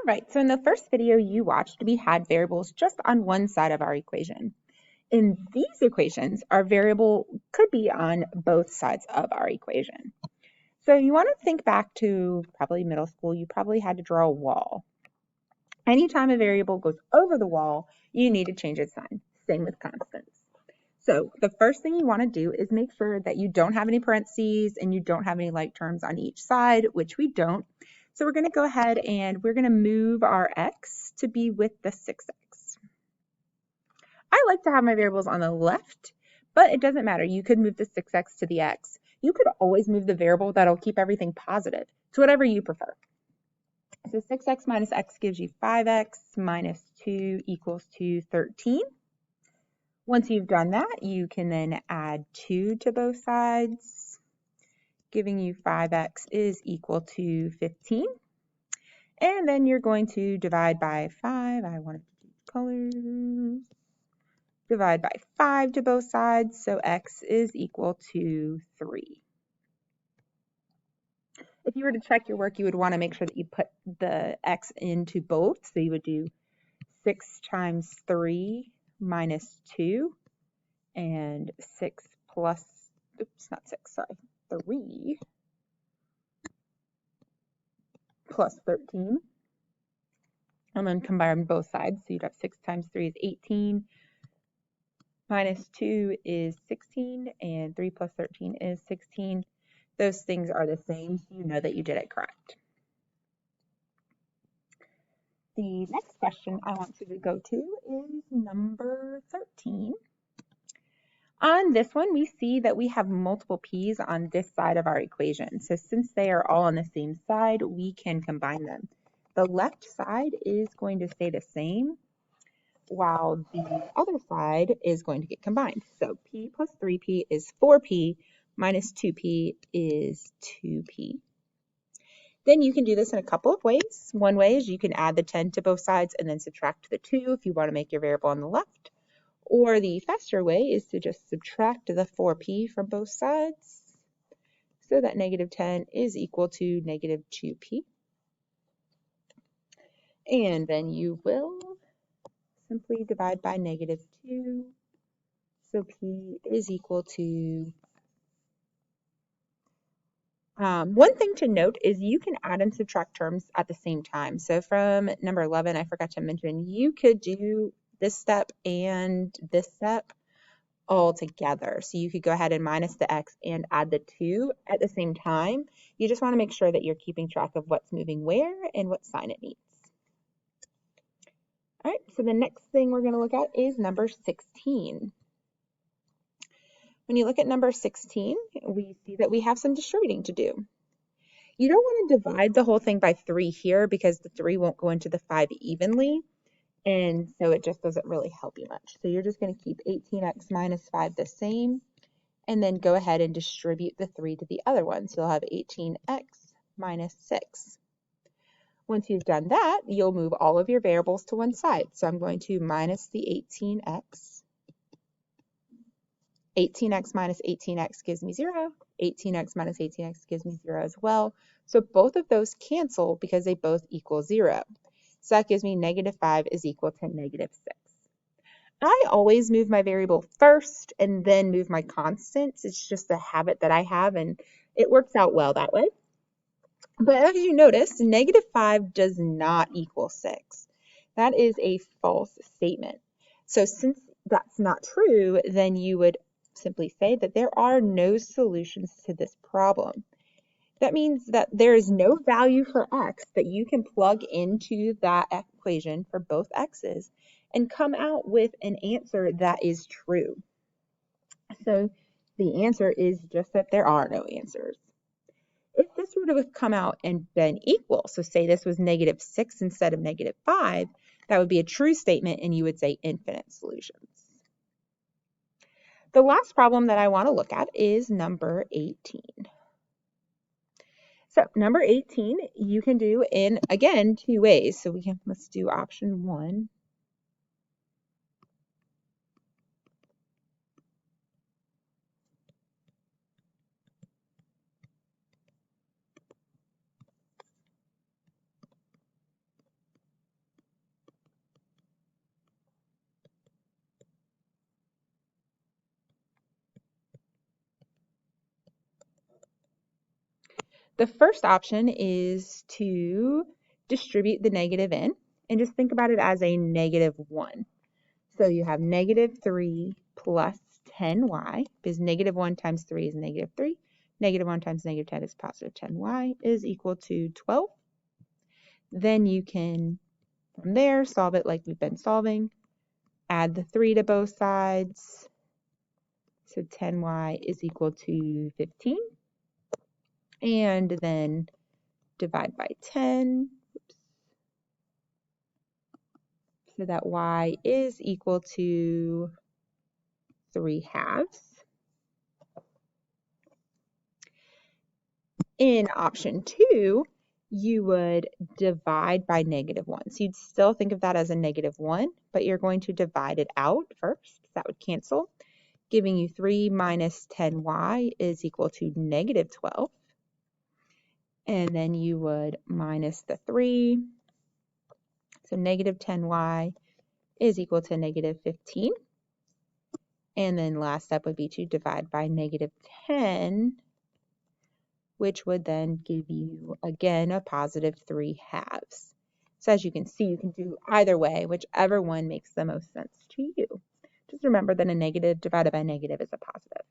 Right, so in the first video you watched, we had variables just on one side of our equation. In these equations, our variable could be on both sides of our equation. So you want to think back to probably middle school, you probably had to draw a wall. Anytime a variable goes over the wall, you need to change its sign. Same with constants. So the first thing you want to do is make sure that you don't have any parentheses and you don't have any like terms on each side, which we don't. So we're going to go ahead and we're going to move our x to be with the 6x. I like to have my variables on the left, but it doesn't matter. You could move the 6x to the x. You could always move the variable that'll keep everything positive. It's whatever you prefer. So 6x minus x gives you 5x minus 2 equals to 13. Once you've done that, you can then add 2 to both sides, giving you 5x is equal to 15. And then you're going to divide by 5. I wanted to do colors. Divide by 5 to both sides, so x is equal to 3. If you were to check your work, you would want to make sure that you put the x into both. So you would do 6 times 3 minus 2, and 6 plus, oops, not 6, sorry, 3 plus 13. And then combine both sides. So you'd have 6 times 3 is 18, minus 2 is 16, and 3 plus 13 is 16. Those things are the same, so you know that you did it correct. The next question I want you to go to is number 13. On this one, we see that we have multiple p's on this side of our equation. So since they are all on the same side, we can combine them. The left side is going to stay the same, while the other side is going to get combined. So p plus 3p is 4p, minus 2p is 2p. Then you can do this in a couple of ways. One way is you can add the 10 to both sides and then subtract the 2 if you want to make your variable on the left. Or the faster way is to just subtract the 4p from both sides, so that negative 10 is equal to negative 2p. And then you will simply divide by negative 2. So p is equal to, one thing to note is you can add and subtract terms at the same time. So from number 11, I forgot to mention, you could do this step and this step all together. So you could go ahead and minus the x and add the 2 at the same time. You just want to make sure that you're keeping track of what's moving where and what sign it needs. All right, so the next thing we're going to look at is number 16. When you look at number 16, we see that we have some distributing to do. You don't want to divide the whole thing by 3 here because the 3 won't go into the 5 evenly, and so it just doesn't really help you much. So you're just going to keep 18x minus 5 the same, and then go ahead and distribute the 3 to the other one. So you'll have 18x minus 6. Once you've done that, you'll move all of your variables to one side. So I'm going to minus the 18x. 18x minus 18x gives me 0. 18x minus 18x gives me 0 as well. So both of those cancel because they both equal 0. So that gives me negative 5 is equal to negative 6. I always move my variable first and then move my constants. It's just a habit that I have, and it works out well that way. But as you notice, negative 5 does not equal 6. That is a false statement. So since that's not true, then you would simply say that there are no solutions to this problem. That means that there is no value for x that you can plug into that equation for both x's and come out with an answer that is true. So the answer is just that there are no answers. If this were to have come out and been equal, so say this was negative 6 instead of negative 5, that would be a true statement and you would say infinite solutions. The last problem that I want to look at is number 18. So number 18, you can do in, again, 2 ways. So let's do option 1. The first option is to distribute the negative in, and just think about it as a -1. So you have -3 plus 10y, because -1 times 3 is -3. -1 times -10 is positive 10y is equal to 12. Then you can, from there, solve it like we've been solving. Add the 3 to both sides. So 10y is equal to 15. And then divide by 10. So that y is equal to 3/2. In option 2, you would divide by -1. So you'd still think of that as a -1, but you're going to divide it out first. That would cancel, giving you 3 minus 10y is equal to -12. And then you would minus the 3. So -10y is equal to -15. And then last step would be to divide by -10, which would then give you, again, a positive 3/2. So as you can see, you can do either way, whichever one makes the most sense to you. Just remember that a negative divided by negative is a positive.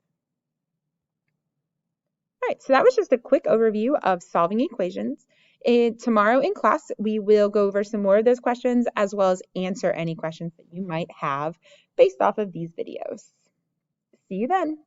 All right, so that was just a quick overview of solving equations. Tomorrow in class, we will go over some more of those questions as well as answer any questions that you might have based off of these videos. See you then.